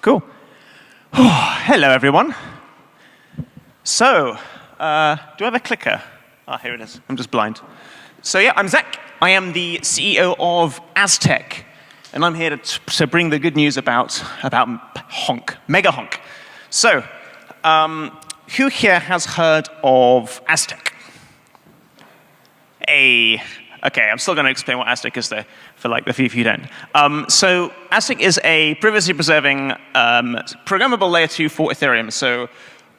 Cool. Hello, everyone. So, do I have a clicker? Ah, here it is. I'm just blind. So yeah, I'm Zac. I am the CEO of Aztec, and I'm here to bring the good news about Honk, Mega Honk. So, who here has heard of Aztec? Hey. Okay, I'm still going to explain what Aztec is, though, for like the few of you who don't. So Aztec is a privacy-preserving programmable layer 2 for Ethereum. So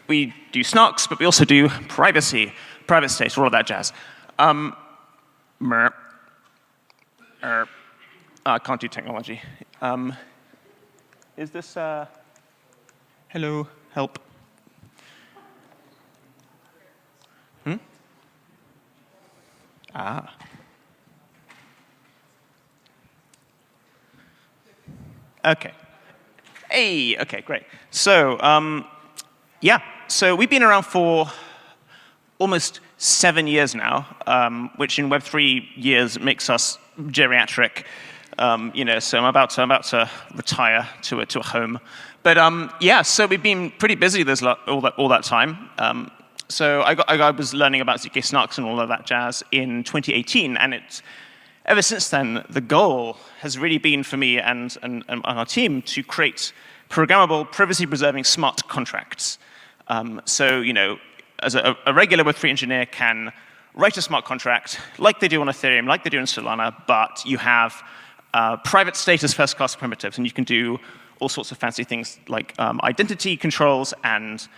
we do snarks, but we also do privacy, private state, all of that jazz. I can't do technology. Is this, hello, help? Ah. Okay. Hey, okay, great. So, yeah, so we've been around for almost 7 years now, which in Web3 years makes us geriatric. So I'm about to retire to a home. But yeah, so we've been pretty busy all that time. So I was learning about ZK snarks and all of that jazz in 2018, and ever since then, the goal has really been for me and our team to create programmable, privacy-preserving smart contracts. So, as a regular Web3 engineer can write a smart contract like they do on Ethereum, like they do in Solana, but you have private status first-class primitives, and you can do all sorts of fancy things like identity controls and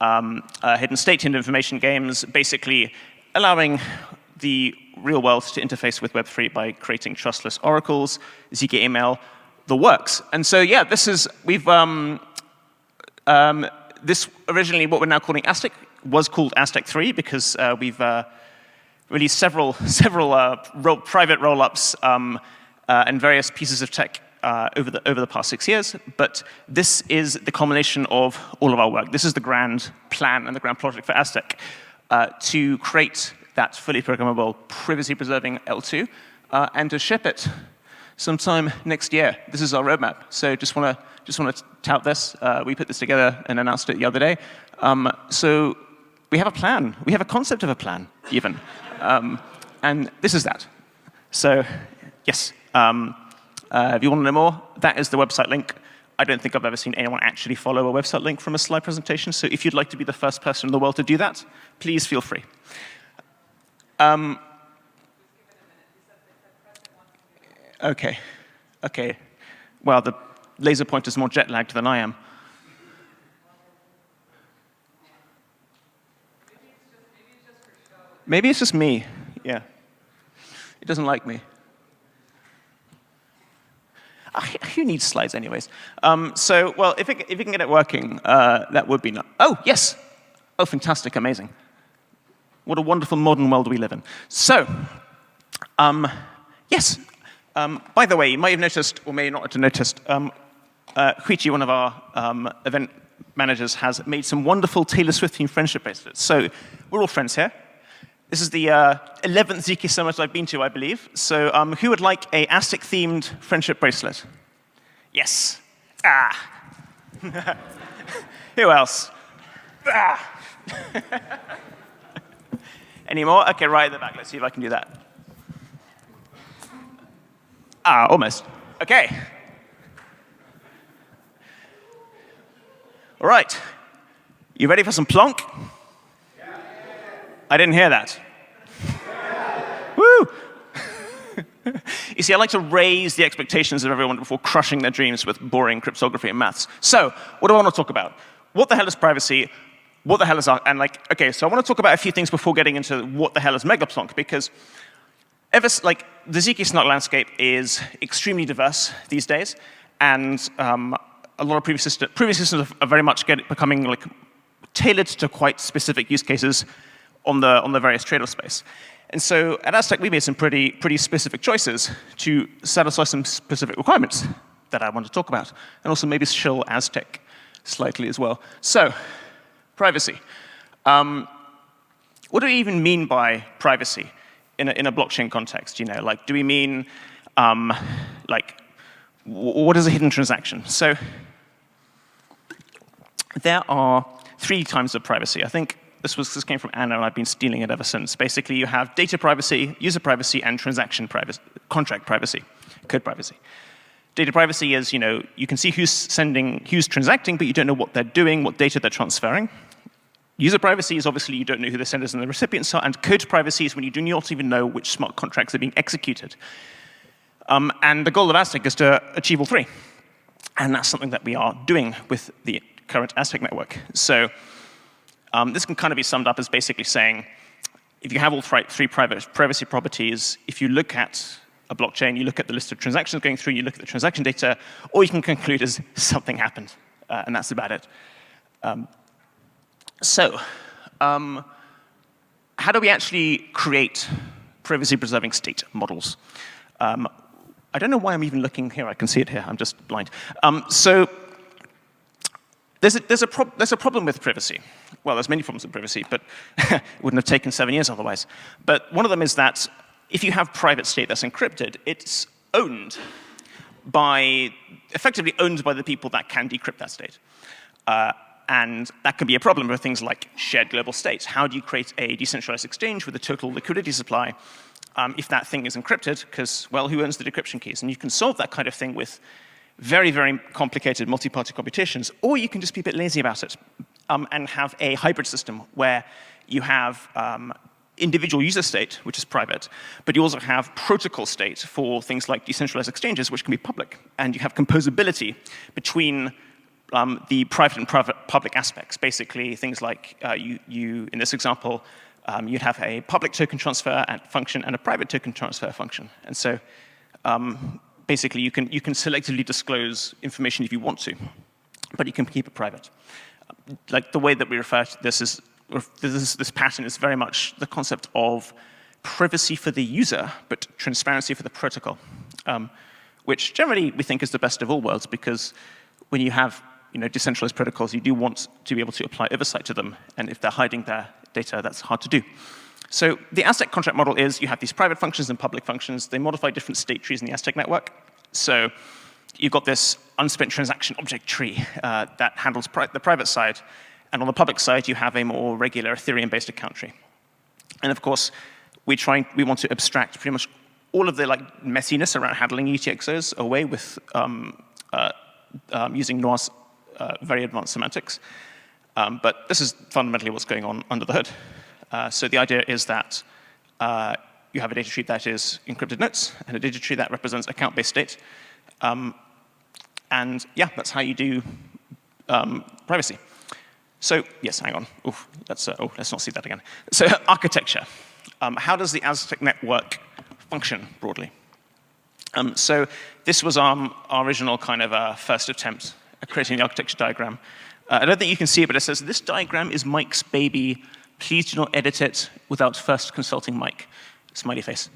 hidden state, hidden information games, basically allowing the real world to interface with Web3 by creating trustless oracles, ZK email, the works. And so, yeah, this originally, what we're now calling Aztec, was called Aztec 3 because we've released several private rollups and various pieces of tech over the past 6 years. But this is the culmination of all of our work. This is the grand plan and the grand project for Aztec to create that fully programmable, privacy-preserving L2, and to ship it sometime next year. This is our roadmap. So just want to tout this. We put this together and announced it the other day. So we have a plan. We have a concept of a plan, even. And this is that. So yes, if you want to know more, that is the website link. I don't think I've ever seen anyone actually follow a website link from a slide presentation. So if you'd like to be the first person in the world to do that, please feel free. Okay. Well, the laser pointer's more jet lagged than I am. Maybe it's just me. Yeah. It doesn't like me. Who needs slides anyways? So, well, if we can get it working, that would be nice. Oh, yes. Oh, fantastic, amazing. What a wonderful modern world we live in. So, yes. By the way, you might have noticed, or may not have noticed, Huichi, one of our event managers, has made some wonderful Taylor Swift-themed friendship bracelets. So we're all friends here. This is the 11th ZK Summit I've been to, I believe. So who would like a Aztec-themed friendship bracelet? Yes. Ah. Who else? Ah. Any more? OK, right at the back. Let's see if I can do that. Ah, almost. OK. All right. You ready for some plonk? Yeah. I didn't hear that. Yeah. Woo! You see, I like to raise the expectations of everyone before crushing their dreams with boring cryptography and maths. So, what do I want to talk about? What the hell is privacy? What the hell is art? And OK, so I want to talk about a few things before getting into what the hell is MegaPlonk, because the ZK snark landscape is extremely diverse these days, and a lot of previous systems are very much becoming tailored to quite specific use cases on the various trade-off space. And so at Aztec, we made some pretty specific choices to satisfy some specific requirements that I want to talk about, and also maybe shill Aztec slightly as well. So, privacy. What do we even mean by privacy in a blockchain context? Do we mean what is a hidden transaction? So there are 3 kinds of privacy. I think this came from Anna, and I've been stealing it ever since. Basically, you have data privacy, user privacy, and transaction privacy, contract privacy, code privacy. Data privacy is, you can see who's transacting, but you don't know what they're doing, what data they're transferring. User privacy is obviously you don't know who the senders and the recipients are, and code privacy is when you do not even know which smart contracts are being executed. And the goal of Aztec is to achieve all 3. And that's something that we are doing with the current Aztec network. So this can kind of be summed up as basically saying, if you have all 3 privacy properties, if you look at a blockchain, you look at the list of transactions going through, you look at the transaction data, all you can conclude is something happened, and that's about it. So how do we actually create privacy-preserving state models? I don't know why I'm even looking here. I can see it here. I'm just blind. So there's a problem with privacy. Well, there's many problems with privacy, but it wouldn't have taken 7 years otherwise. But one of them is that if you have private state that's encrypted, it's effectively owned by the people that can decrypt that state. And that can be a problem with things like shared global states. How do you create a decentralized exchange with a total liquidity supply if that thing is encrypted? Because, well, who owns the decryption keys? And you can solve that kind of thing with very, very complicated multi-party computations, or you can just be a bit lazy about it and have a hybrid system where you have individual user state, which is private, but you also have protocol state for things like decentralized exchanges, which can be public. And you have composability between the private and public aspects. Basically, things like you in this example, you'd have a public token transfer function and a private token transfer function. And so basically, you can selectively disclose information if you want to, but you can keep it private. Like the way that we refer to this pattern is very much the concept of privacy for the user, but transparency for the protocol, which generally we think is the best of all worlds, because when you have decentralized protocols, you do want to be able to apply oversight to them, and if they're hiding their data, that's hard to do. So the Aztec contract model is you have these private functions and public functions. They modify different state trees in the Aztec network. So you've got this unspent transaction object tree that handles the private side, and on the public side, you have a more regular Ethereum-based account tree. And of course, we want to abstract pretty much all of the messiness around handling UTXOs away with using Noir's very advanced semantics. But this is fundamentally what's going on under the hood. So the idea is that you have a data tree that is encrypted notes and a data tree that represents account-based state. And yeah, that's how you do privacy. So yes, hang on. Oof, let's not see that again. So architecture. How does the Aztec network function broadly? So this was our original kind of first attempt at creating the architecture diagram. I don't think you can see it, but it says, this diagram is Mike's baby. Please do not edit it without first consulting Mike. Smiley face.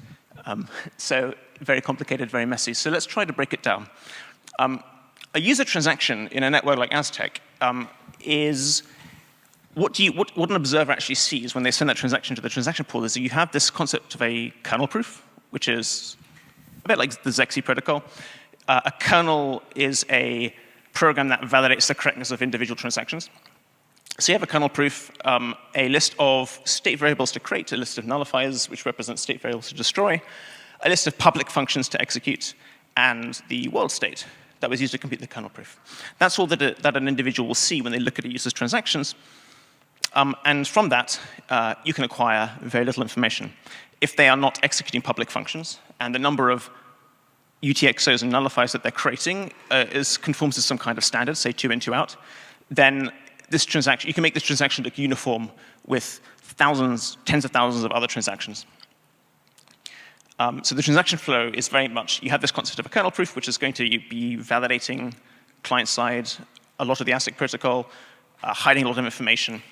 So very complicated, very messy. So let's try to break it down. A user transaction in a network like Aztec is what an observer actually sees when they send that transaction to the transaction pool is that you have this concept of a kernel proof, which is a bit like the ZK protocol. A kernel is a program that validates the correctness of individual transactions. So you have a kernel proof, a list of state variables to create, a list of nullifiers, which represent state variables to destroy, a list of public functions to execute, and the world state that was used to complete the kernel proof. That's all that an individual will see when they look at a user's transactions. And from that, you can acquire very little information. If they are not executing public functions, and the number of UTXOs and nullifiers that they're creating conforms to some kind of standard, say 2 in, 2 out, then this transaction, you can make this transaction look uniform with thousands, tens of thousands of other transactions. So the transaction flow is very much, you have this concept of a kernel proof, which is going to be validating client-side a lot of the Aztec protocol, hiding a lot of information.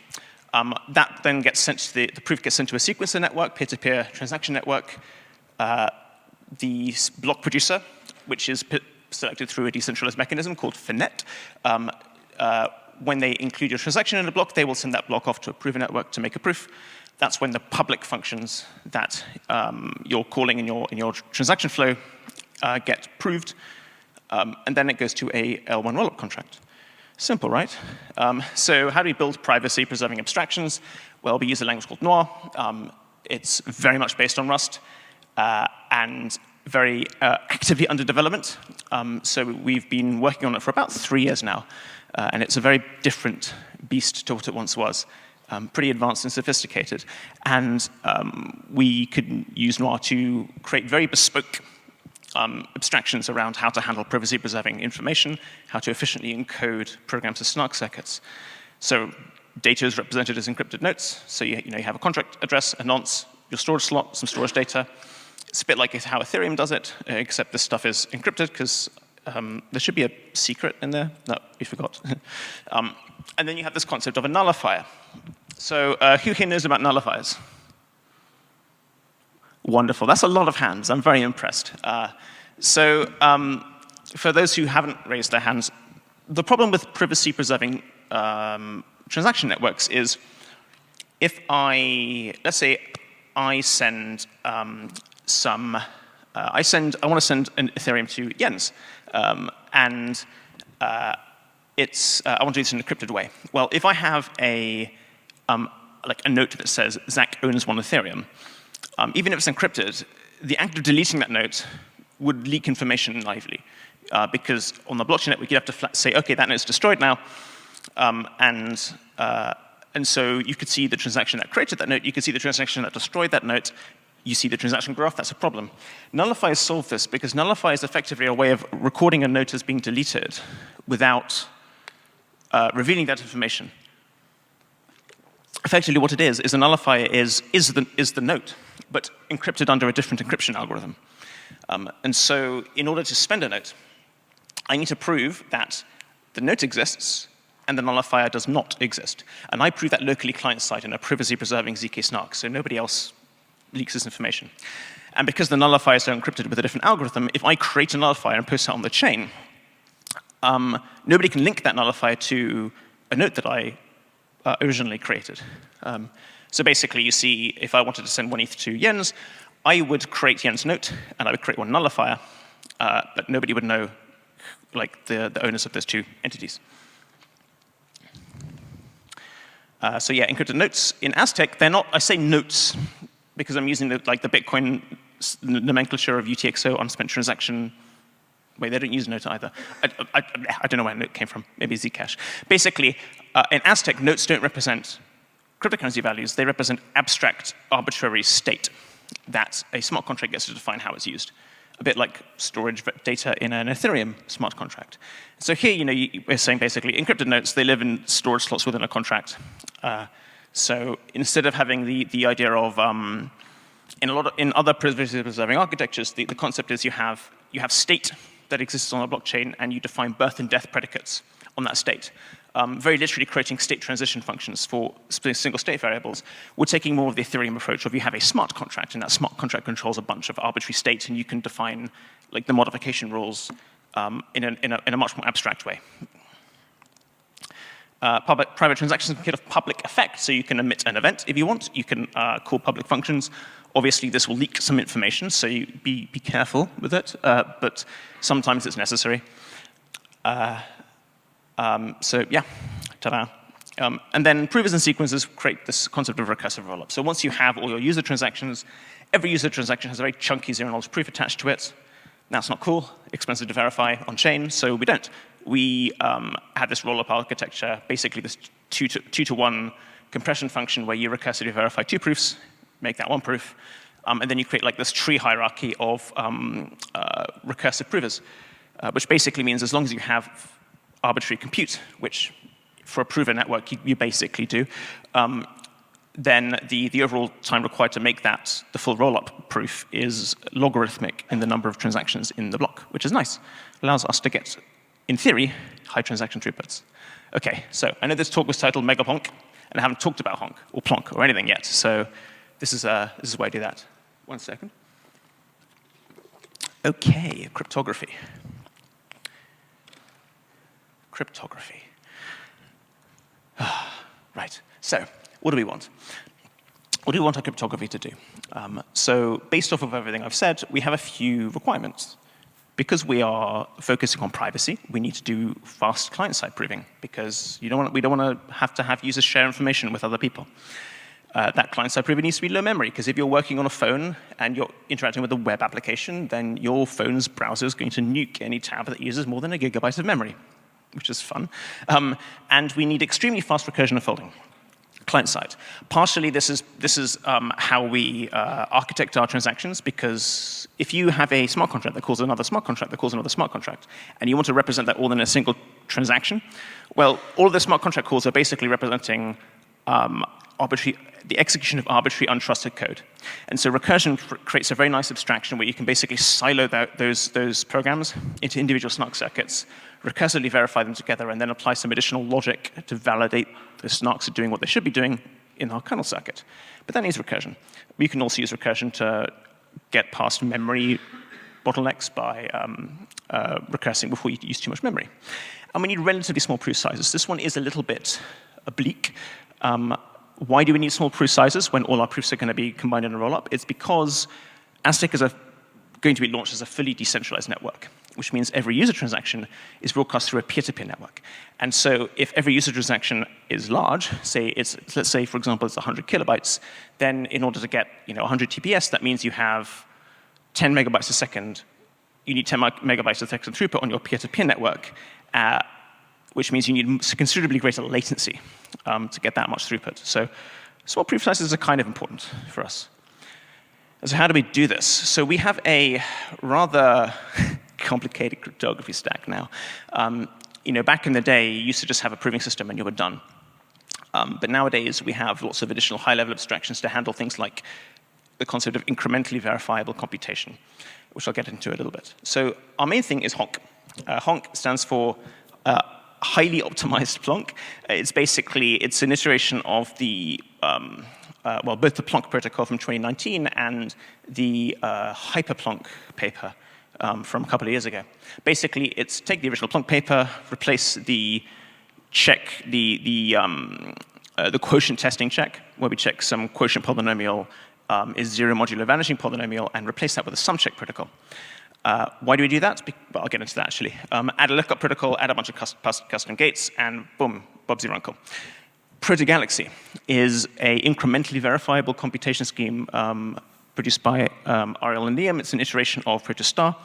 That then gets sent to the proof gets sent to a sequencer network, peer-to-peer transaction network. The block producer, which is selected through a decentralized mechanism called Finet. When they include your transaction in a block, they will send that block off to a prover network to make a proof. That's when the public functions that you're calling in your transaction flow get proved. And then it goes to a L1 rollup contract. Simple, right? So how do we build privacy-preserving abstractions? Well, we use a language called Noir. It's very much based on Rust and very actively under development. So we've been working on it for about 3 years now. And it's a very different beast to what it once was. Pretty advanced and sophisticated. And we could use Noir to create very bespoke abstractions around how to handle privacy-preserving information, how to efficiently encode programs as snark circuits. So data is represented as encrypted notes. So you have a contract address, a nonce, your storage slot, some storage data. It's a bit like how Ethereum does it, except this stuff is encrypted because there should be a secret in there. No, we forgot. And then you have this concept of a nullifier. So who here knows about nullifiers? Wonderful. That's a lot of hands. I'm very impressed. So for those who haven't raised their hands, the problem with privacy-preserving transaction networks is if let's say I send I want to send an Ethereum to Jens, and I want to do this in an encrypted way. Well, if I have like a note that says Zac owns 1 Ethereum, even if it's encrypted, the act of deleting that note would leak information naively, because on the blockchain network, you'd have to say, OK, that note's destroyed now. And so you could see the transaction that created that note. You could see the transaction that destroyed that note. You see the transaction graph. That's a problem. Nullifiers solve this because nullifier is effectively a way of recording a note as being deleted without revealing that information. Effectively, what it is a nullifier is the note, but encrypted under a different encryption algorithm. And so in order to spend a note, I need to prove that the note exists and the nullifier does not exist. And I prove that locally client-side in a privacy-preserving ZK snark, so nobody else leaks this information. And because the nullifiers are encrypted with a different algorithm, if I create a nullifier and post it on the chain, nobody can link that nullifier to a note that I originally created. So basically, you see, if I wanted to send 1 ETH to Jens, I would create Jens' note, and I would create 1 nullifier, but nobody would know like the owners of those 2 entities. So yeah, encrypted notes in Aztec, they're not, I say notes, because I'm using the Bitcoin nomenclature of UTXO, unspent transaction. Wait, they don't use note either. I don't know where note came from, maybe Zcash. Basically, in Aztec, notes don't represent cryptocurrency values, they represent abstract, arbitrary state that a smart contract gets to define how it's used. A bit like storage data in an Ethereum smart contract. So here, we're saying basically encrypted notes, they live in storage slots within a contract. So instead of having the idea of, in other privacy-preserving architectures, the concept is you have state that exists on a blockchain, and you define birth and death predicates on that state. Very literally creating state transition functions for single state variables. We're taking more of the Ethereum approach of you have a smart contract, and that smart contract controls a bunch of arbitrary states, and you can define like the modification rules in a much more abstract way. Private transactions can have public effect, so you can emit an event if you want. You can call public functions. Obviously, this will leak some information, so you be careful with it, but sometimes it's necessary. So yeah, ta-da. And then provers and sequences create this concept of recursive rollup. So once you have all your user transactions, every user transaction has a very chunky zero-knowledge proof attached to it. That's not cool, expensive to verify on-chain, so we don't. We had this rollup architecture, basically this 2-to-1 compression function where you recursively verify 2 proofs, make that 1 proof, and then you create like this tree hierarchy of recursive provers, which basically means as long as you have arbitrary compute, which for a prover network you basically do, then the overall time required to make that the full rollup proof is logarithmic in the number of transactions in the block, which is nice. Allows us to get, in theory, high transaction throughputs. Okay, so I know this talk was titled MegaPlonk, and I haven't talked about Honk or Plonk or anything yet, so this is why I do that. 1 second. Okay, cryptography. Cryptography. Right, so what do we want? What do we want our cryptography to do? So based off of everything I've said, we have a few requirements. because we are focusing on privacy, we need to do fast client-side proving because we don't want to have users share information with other people. That client-side proving needs to be low memory, because if you're working on a phone and you're interacting with a web application, then your phone's browser is going to nuke any tab that uses more than a gigabyte of memory, which is fun. And we need extremely fast recursion of folding, client-side. Partially, this is how we architect our transactions, because if you have a smart contract that calls another smart contract that calls another smart contract, and you want to represent that all in a single transaction, well, all of the smart contract calls are basically representing the execution of arbitrary, untrusted code. And so recursion creates a very nice abstraction where you can basically silo those programs into individual snark circuits, recursively verify them together, and then apply some additional logic to validate the snarks are doing what they should be doing in our kernel circuit. But that needs recursion. We can also use recursion to get past memory bottlenecks by recursing before you use too much memory. And we need relatively small proof sizes. This one is a little bit oblique. Why do we need small proof sizes when all our proofs are going to be combined in a rollup? It's because Aztec is going to be launched as a fully decentralized network, which means every user transaction is broadcast through a peer-to-peer network. And so if every user transaction is large, let's say, for example, it's 100 kilobytes, then in order to get 100 TPS, that means you have 10 megabytes a second. You need 10 megabytes a second throughput on your peer-to-peer network, which means you need considerably greater latency to get that much throughput. So small proof sizes are kind of important for us. So how do we do this? So we have a rather complicated cryptography stack now. Back in the day, you used to just have a proving system and you were done. But nowadays, we have lots of additional high-level abstractions to handle things like the concept of incrementally verifiable computation, which I'll get into a little bit. So our main thing is Honk. Honk stands for highly optimized Plonk. It's an iteration of the, both the Plonk protocol from 2019 and the HyperPlonk paper from a couple of years ago. Basically, it's take the original Plonk paper, replace the check, the quotient testing check, where we check some quotient polynomial is zero modulo vanishing polynomial, and replace that with a sumcheck protocol. Why do we do that? Well, I'll get into that, actually. Add a lookup protocol, add a bunch of custom gates, and boom, Bob's your uncle. Protogalaxy is an incrementally verifiable computation scheme produced by RL and Liam. It's an iteration of Protostar.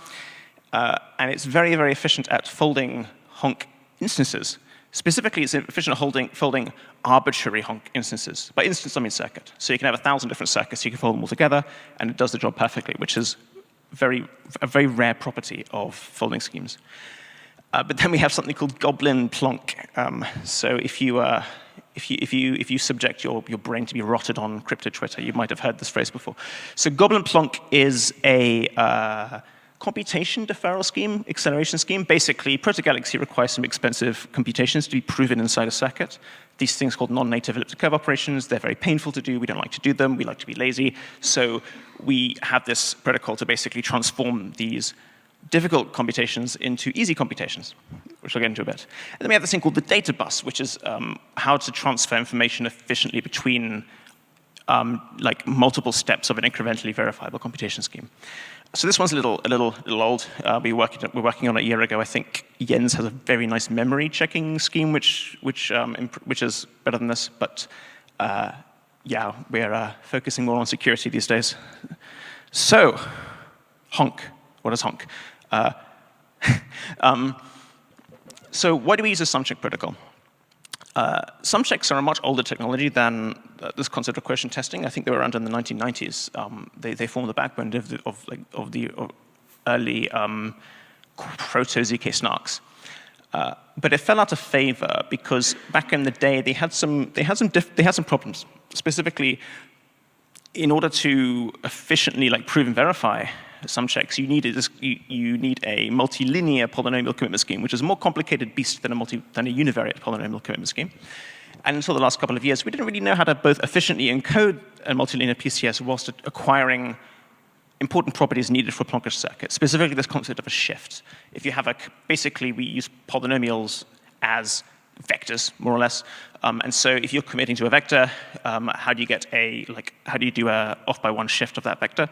And it's very, very efficient at folding Honk instances. Specifically, it's efficient at folding arbitrary Honk instances. By instance, I mean circuit. So you can have 1,000 different circuits. You can fold them all together, and it does the job perfectly, which is a very rare property of folding schemes. But then we have something called Goblin Plonk. So if you subject your brain to be rotted on crypto Twitter, you might have heard this phrase before. So Goblin Plonk is a computation deferral scheme, acceleration scheme. Basically, Protogalaxy requires some expensive computations to be proven inside a circuit. These things called non-native elliptic curve operations, they're very painful to do. We don't like to do them. We like to be lazy. So we have this protocol to basically transform these difficult computations into easy computations, which I'll get into a bit. And then we have this thing called the data bus, which is how to transfer information efficiently between multiple steps of an incrementally verifiable computation scheme. So this one's a little old. We're working on it a year ago. I think Jens has a very nice memory checking scheme, which is better than this. But yeah, we're focusing more on security these days. So, Honk. What is Honk? So why do we use a sumcheck protocol? Sumchecks are a much older technology than this concept of quotient testing. I think they were around in the 1990s. They formed the backbone of the early proto-ZK snarks. But it fell out of favor because back in the day they had some problems. Specifically, in order to efficiently prove and verify sumchecks, you need a multilinear polynomial commitment scheme, which is a more complicated beast than a univariate polynomial commitment scheme. And until the last couple of years, we didn't really know how to both efficiently encode a multilinear PCS whilst acquiring important properties needed for a Plonkish circuit, specifically this concept of a shift. If you have basically we use polynomials as vectors, more or less. And so if you're committing to a vector, how do you do a off by one shift of that vector?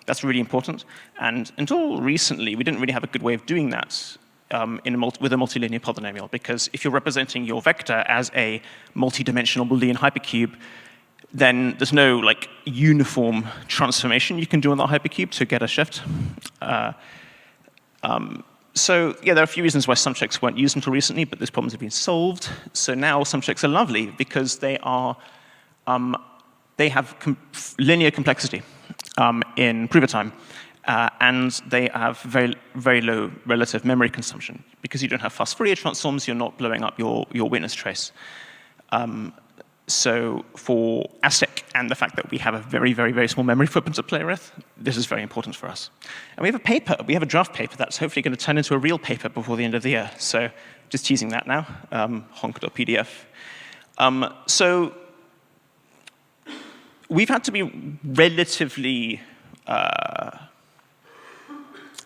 That's really important. And until recently, we didn't really have a good way of doing that with a multilinear polynomial, because if you're representing your vector as a multi-dimensional Boolean hypercube, then there's no uniform transformation you can do on that hypercube to get a shift. So yeah, there are a few reasons why sumchecks weren't used until recently, but those problems have been solved. So now sumchecks are lovely because they have linear complexity in proof of time, and they have very, very low relative memory consumption. Because you don't have fast Fourier transforms, you're not blowing up your witness trace. So for Aztec and the fact that we have a very, very, very small memory footprint to play with, this is very important for us. And we have a draft paper that's hopefully going to turn into a real paper before the end of the year. So just teasing that now, honk.pdf. So we've had to be relatively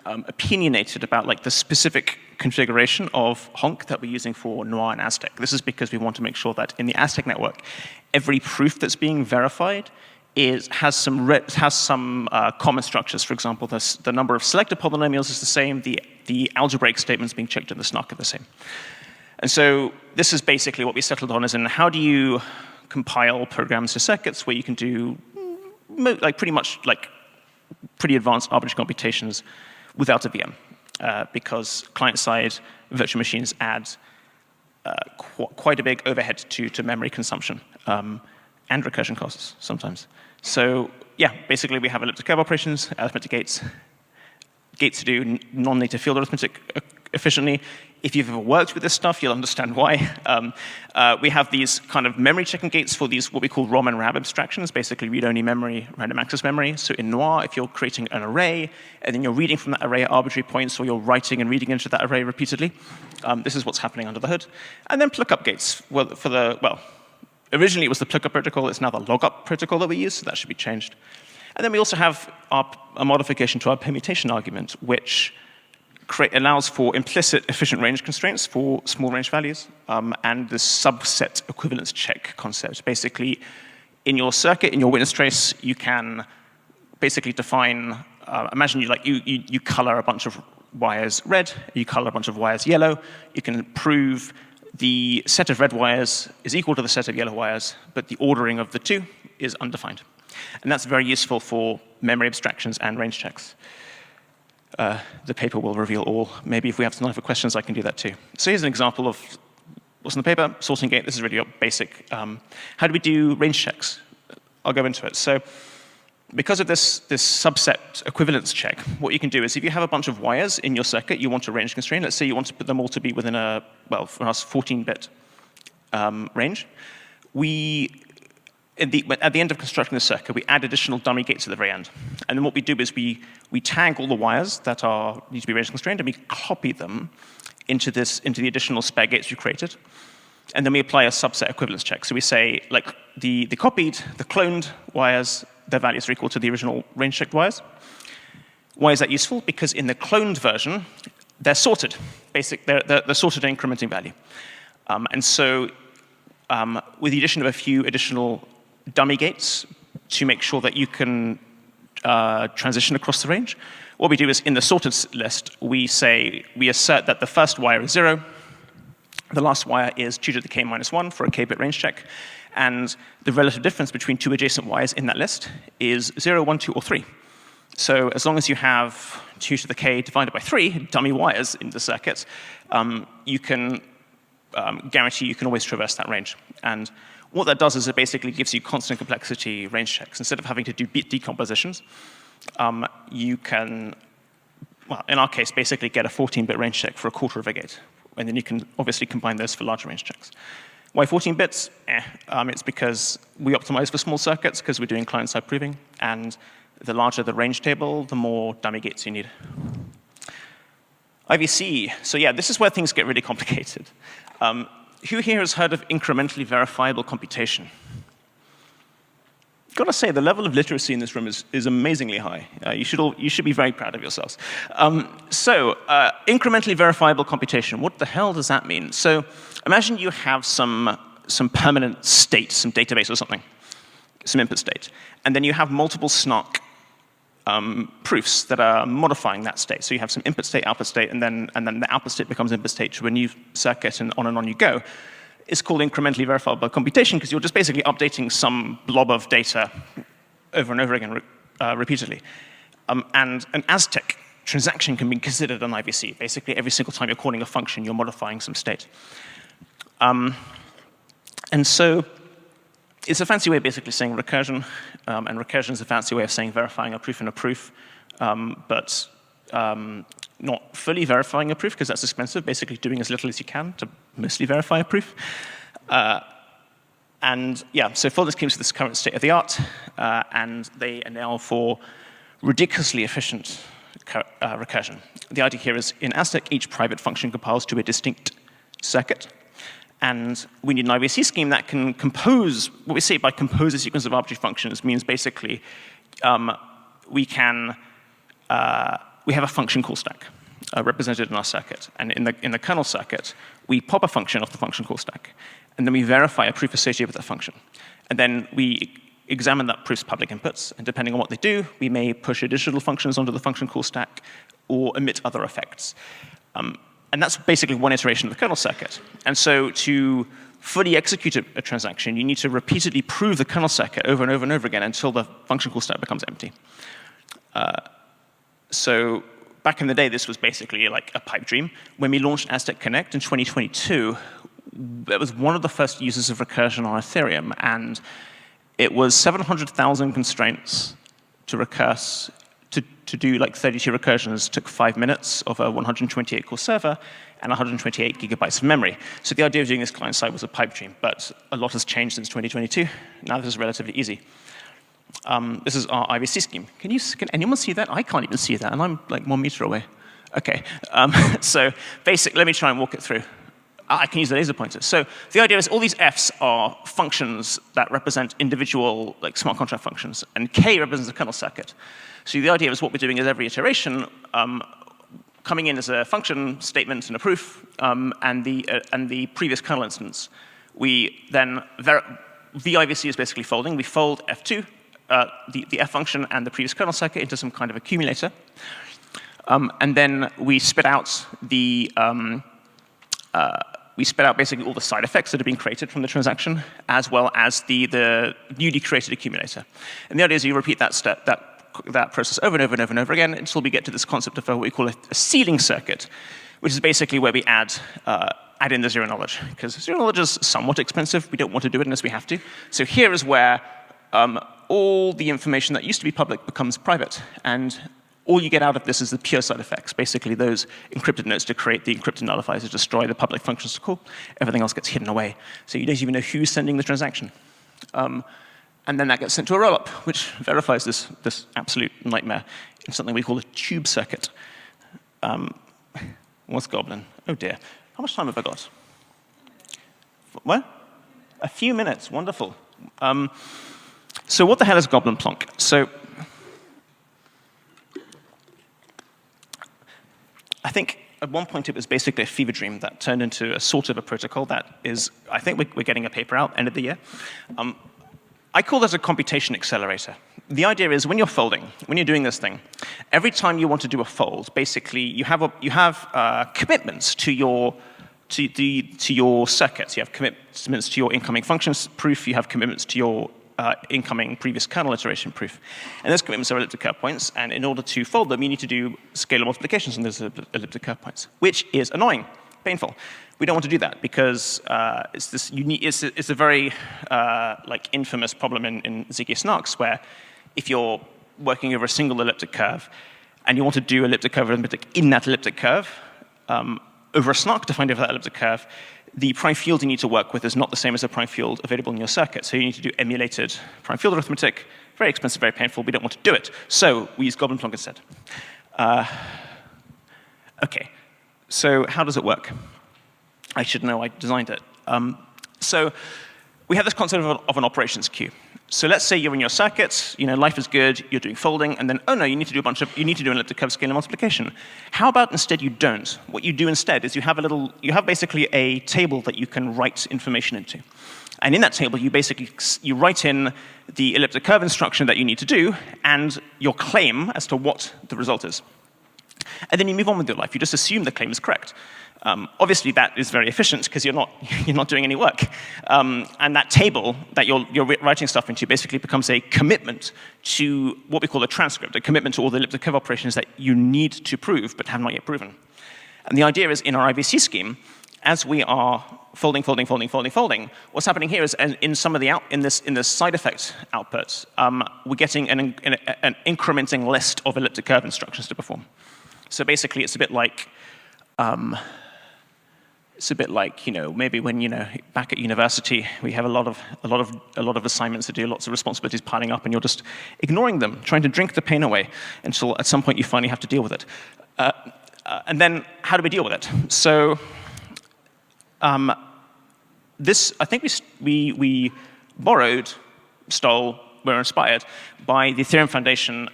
opinionated about the specific configuration of Honk that we're using for Noir and Aztec. This is because we want to make sure that in the Aztec network, every proof that's being verified has some common structures. For example, the number of selected polynomials is the same. The algebraic statements being checked in the snark are the same. And so this is basically what we settled on, is in how do you compile programs to circuits where you can do pretty much pretty advanced arbitrary computations without a VM, because client-side virtual machines add quite a big overhead to memory consumption and recursion costs sometimes. So yeah, basically we have elliptic curve operations, arithmetic gates to do non-native field arithmetic efficiently. If you've ever worked with this stuff, you'll understand why. We have these kind of memory checking gates for these what we call ROM and RAB abstractions, basically read-only memory, random access memory. So in Noir, if you're creating an array, and then you're reading from that array at arbitrary points, or you're writing and reading into that array repeatedly, this is what's happening under the hood. And then lookup gates originally it was the lookup protocol, it's now the logup protocol that we use, so that should be changed. And then we also have a modification to our permutation argument, which allows for implicit efficient range constraints for small range values, and the subset equivalence check concept. Basically, in your circuit, in your witness trace, you can basically define, imagine you color a bunch of wires red, you color a bunch of wires yellow, you can prove the set of red wires is equal to the set of yellow wires, but the ordering of the two is undefined. And that's very useful for memory abstractions and range checks. The paper will reveal all. Maybe if we have time for questions, I can do that too. So here's an example of what's in the paper, sorting gate. This is really basic. How do we do range checks? I'll go into it. So because of this subset equivalence check, what you can do is if you have a bunch of wires in your circuit, you want to range constrain. Let's say you want to put them all to be within a, well, for us, 14-bit range. At the end of constructing the circuit, we add additional dummy gates at the very end. And then what we do is we tag all the wires that need to be range constrained, and we copy them into the additional spare gates we created. And then we apply a subset equivalence check. So we say, the cloned wires, their values are equal to the original range checked wires. Why is that useful? Because in the cloned version, they're sorted. They're sorted in incrementing value. And so with the addition of a few additional dummy gates to make sure that you can transition across the range, what we do is in the sorted list, we assert that the first wire is 0, the last wire is 2 to the k minus 1 for a k-bit range check, and the relative difference between two adjacent wires in that list is 0, 1, 2, or 3. So as long as you have 2 to the k divided by 3 dummy wires in the circuit, you can guarantee you can always traverse that range. And what that does is it basically gives you constant complexity range checks. Instead of having to do bit decompositions, you can, well, in our case, basically get a 14-bit range check for a quarter of a gate. And then you can obviously combine those for larger range checks. Why 14 bits? It's because we optimize for small circuits because we're doing client-side proving. And the larger the range table, the more dummy gates you need. IVC. So yeah, this is where things get really complicated. Who here has heard of incrementally verifiable computation? Gotta say, the level of literacy in this room is amazingly high. You should be very proud of yourselves. Incrementally verifiable computation, what the hell does that mean? So imagine you have some permanent state, some database or something, some input state, and then you have multiple snark proofs that are modifying that state. So you have some input state, output state, and then the output state becomes input state to a new circuit, and on you go. It's called incrementally verifiable computation because you're just basically updating some blob of data over and over again repeatedly. And an Aztec transaction can be considered an IVC. Basically, every single time you're calling a function, you're modifying some state. And so it's a fancy way of basically saying recursion, and recursion is a fancy way of saying verifying a proof in a proof, but not fully verifying a proof because that's expensive, basically doing as little as you can to mostly verify a proof. And yeah, so folding schemes are this current state of the art, and they enable for ridiculously efficient recursion. The idea here is in Aztec, each private function compiles to a distinct circuit. And we need an IVC scheme that can compose, what we say by compose a sequence of arbitrary functions means basically we have a function call stack represented in our circuit. And in the kernel circuit, we pop a function off the function call stack. And then we verify a proof associated with that function. And then we examine that proof's public inputs. And depending on what they do, we may push additional functions onto the function call stack or emit other effects. And that's basically one iteration of the kernel circuit. And so to fully execute a transaction, you need to repeatedly prove the kernel circuit over and over and over again until the function call stack becomes empty. So back in the day, this was basically like a pipe dream. When we launched Aztec Connect in 2022, it was one of the first uses of recursion on Ethereum. And it was 700,000 constraints to recurse. To do like 32 recursions took 5 minutes of a 128-core server and 128 gigabytes of memory. So the idea of doing this client-side was a pipe dream, but a lot has changed since 2022. Now this is relatively easy. This is our IVC scheme. Can anyone see that? I can't even see that, and I'm like 1 meter away. OK, so basically, let me try and walk it through. I can use the laser pointer. So the idea is all these Fs are functions that represent individual like smart contract functions, and K represents the kernel circuit. So the idea is what we're doing is every iteration coming in as a function statement and a proof, and the previous kernel instance. We then VIVC is basically folding. We fold F2, the F function and the previous kernel circuit into some kind of accumulator, and then we spit out basically all the side effects that have been created from the transaction, as well as the newly created accumulator. And the idea is you repeat that process over and over and over and over again until we get to this concept of what we call a sealing circuit, which is basically where we add in the zero knowledge. Because zero knowledge is somewhat expensive. We don't want to do it unless we have to. So here is where all the information that used to be public becomes private. And all you get out of this is the pure side effects, basically those encrypted notes to create the encrypted nullifiers to destroy the public functions to call. Everything else gets hidden away. So you don't even know who's sending the transaction. And then that gets sent to a rollup, which verifies this absolute nightmare in something we call a tube circuit. What's Goblin? Oh dear. How much time have I got? What? A few minutes. Wonderful. So what the hell is Goblin Plonk? So I think at one point it was basically a fever dream that turned into a sort of a protocol that is, I think we're getting a paper out end of the year. I call this a computation accelerator. The idea is when you're folding, when you're doing this thing, every time you want to do a fold, basically you have commitments to your circuits. You have commitments to your incoming functions proof. You have commitments to your incoming previous kernel iteration proof. And those commitments are elliptic curve points. And in order to fold them, you need to do scalar multiplications on those elliptic curve points, which is annoying, painful. We don't want to do that because it's a very like infamous problem in ZK snarks where if you're working over a single elliptic curve and you want to do elliptic curve arithmetic in that elliptic curve over a snark defined over that elliptic curve, the prime field you need to work with is not the same as the prime field available in your circuit. So you need to do emulated prime field arithmetic. Very expensive, very painful. We don't want to do it. So we use Goblin Plonk instead. OK, so how does it work? I should know I designed it. So we have this concept of an operations queue. So let's say you're in your circuits, life is good, you're doing folding, and then, oh no, you need to do an elliptic curve scalar multiplication. How about instead you don't? What you do instead is you have basically a table that you can write information into. And in that table, you basically you write in the elliptic curve instruction that you need to do and your claim as to what the result is. And then you move on with your life. You just assume the claim is correct. Obviously, that is very efficient because you're not doing any work. And that table that you're writing stuff into basically becomes a commitment to what we call a transcript, a commitment to all the elliptic curve operations that you need to prove but have not yet proven. And the idea is in our IVC scheme, as we are folding, what's happening here is in some of the in this side effect output, we're getting an incrementing list of elliptic curve instructions to perform. So basically, it's a bit like maybe when back at university we have a lot of assignments to do, lots of responsibilities piling up, and you're just ignoring them, trying to drink the pain away until at some point you finally have to deal with it. And then how do we deal with it? So this, I think we borrowed, stole, were inspired by the Ethereum Foundation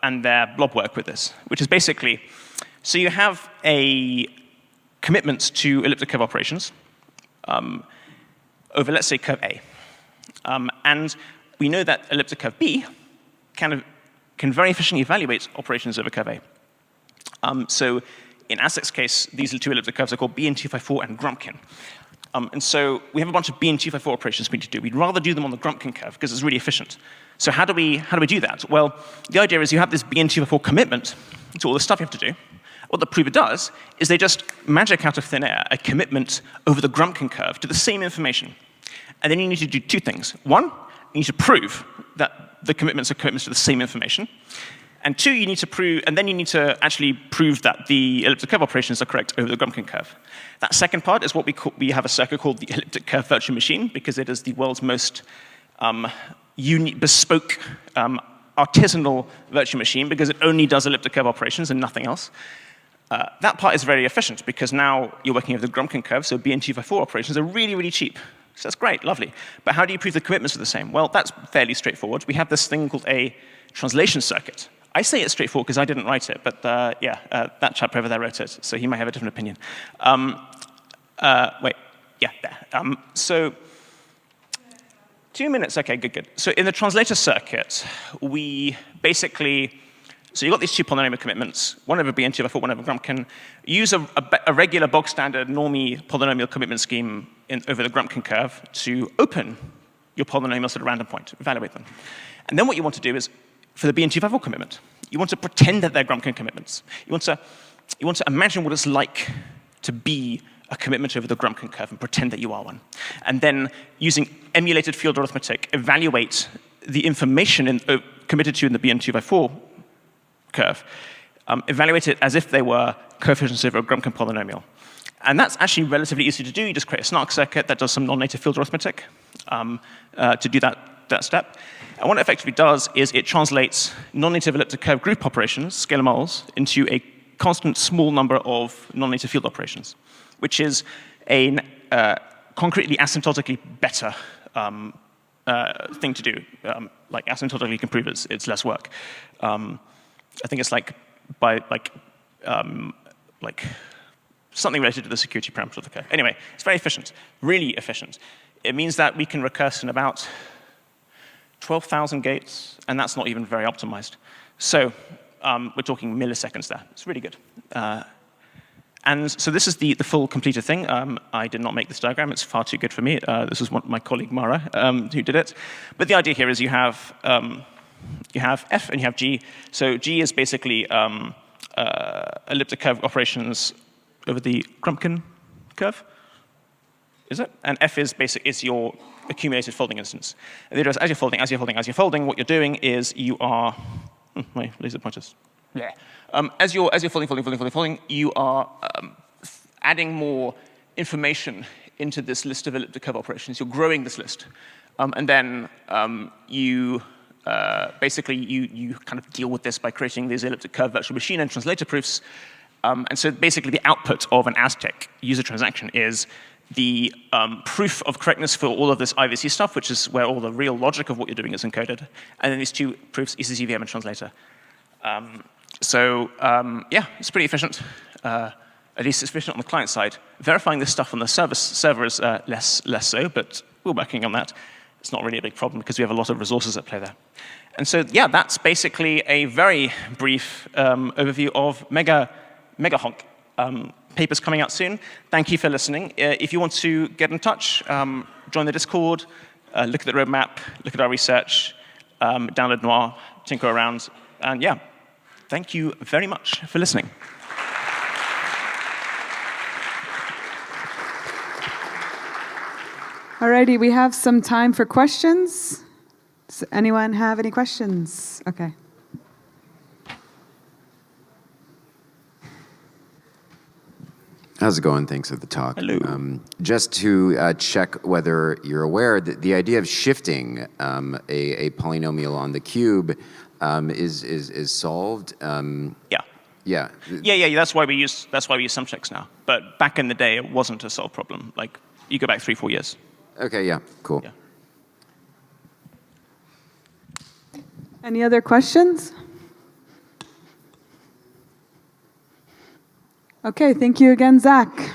and their blob work with this, which is basically, so you have a commitment to elliptic curve operations over, let's say, curve A. And we know that elliptic curve B can very efficiently evaluate operations over curve A. So in Aztec's case, these two elliptic curves are called BN254 and Grumpkin. And so we have a bunch of BN254 operations we need to do. We'd rather do them on the Grumpkin curve because it's really efficient. So how do we do that? Well, the idea is you have this BN254 commitment to all the stuff you have to do. What the prover does is they just magic out of thin air a commitment over the Grumpkin curve to the same information. And then you need to do two things. One, you need to prove that the commitments are commitments to the same information. And two, you need to prove, and then you need to actually prove that the elliptic curve operations are correct over the Grumpkin curve. That second part is what we have a circuit called the elliptic curve virtual machine, because it is the world's most unique, bespoke, artisanal virtual machine, because it only does elliptic curve operations and nothing else. That part is very efficient, because now you're working over the Grumpkin curve, so BN254 operations are really, really cheap. So that's great, lovely. But how do you prove the commitments are the same? Well, that's fairly straightforward. We have this thing called a translation circuit. I say it's straightforward because I didn't write it, but that chap over there wrote it, so he might have a different opinion. So 2 minutes, okay, good. So in the translator circuit, we basically, so you've got these two polynomial commitments, one over BN254, one over Grumpkin. Use a regular bog standard normie polynomial commitment scheme over the Grumpkin curve to open your polynomials at a random point, evaluate them. And then what you want to do is, for the BN254 commitment, you want to pretend that they're Grumpkin commitments. You want to imagine what it's like to be a commitment over the Grumpkin curve and pretend that you are one. And then, using emulated field arithmetic, evaluate the information committed to in the BN254 curve. Evaluate it as if they were coefficients over a Grumpkin polynomial. And that's actually relatively easy to do. You just create a snark circuit that does some non-native field arithmetic to do that step. And what it effectively does is it translates non-native elliptic curve group operations, scalar moles, into a constant small number of non-native field operations, which is a concretely asymptotically better thing to do. Like asymptotically you can prove it's less work. I think it's like something related to the security parameter of the curve. Anyway, it's very efficient, really efficient. It means that we can recurse in about 12,000 gates, and that's not even very optimized. So we're talking milliseconds there. It's really good. And so this is the full completed thing. I did not make this diagram. It's far too good for me. This was my colleague Mara who did it. But the idea here is you have F and you have G. So G is basically elliptic curve operations over the Grumpkin curve. Is it? And F is your accumulated folding instance. And as you're folding, what you're doing is you are, my laser pointers. Yeah. As you're folding, you are adding more information into this list of elliptic curve operations. You're growing this list. And then you basically kind of deal with this by creating these elliptic curve virtual machine and translator proofs. And so basically the output of an Aztec user transaction is the proof of correctness for all of this IVC stuff, which is where all the real logic of what you're doing is encoded. And then these two proofs, ECC VM and translator. Yeah, it's pretty efficient. At least it's efficient on the client side. Verifying this stuff on the server is less so, but we're working on that. It's not really a big problem because we have a lot of resources at play there. And so, yeah, that's basically a very brief overview of MegaHonk. Papers coming out soon. Thank you for listening. If you want to get in touch, join the Discord, look at the roadmap, look at our research, download Noir, tinker around, and yeah, thank you very much for listening. Alrighty, we have some time for questions. Does anyone have any questions? Okay. How's it going? Thanks for the talk. Hello. Just to check whether you're aware that the idea of shifting a polynomial on the cube is solved. Yeah. Yeah. Yeah. That's why we use sumchecks now. But back in the day, it wasn't a solved problem. Like you go back 3-4 years. Okay. Yeah. Cool. Yeah. Any other questions? Okay, thank you again, Zach.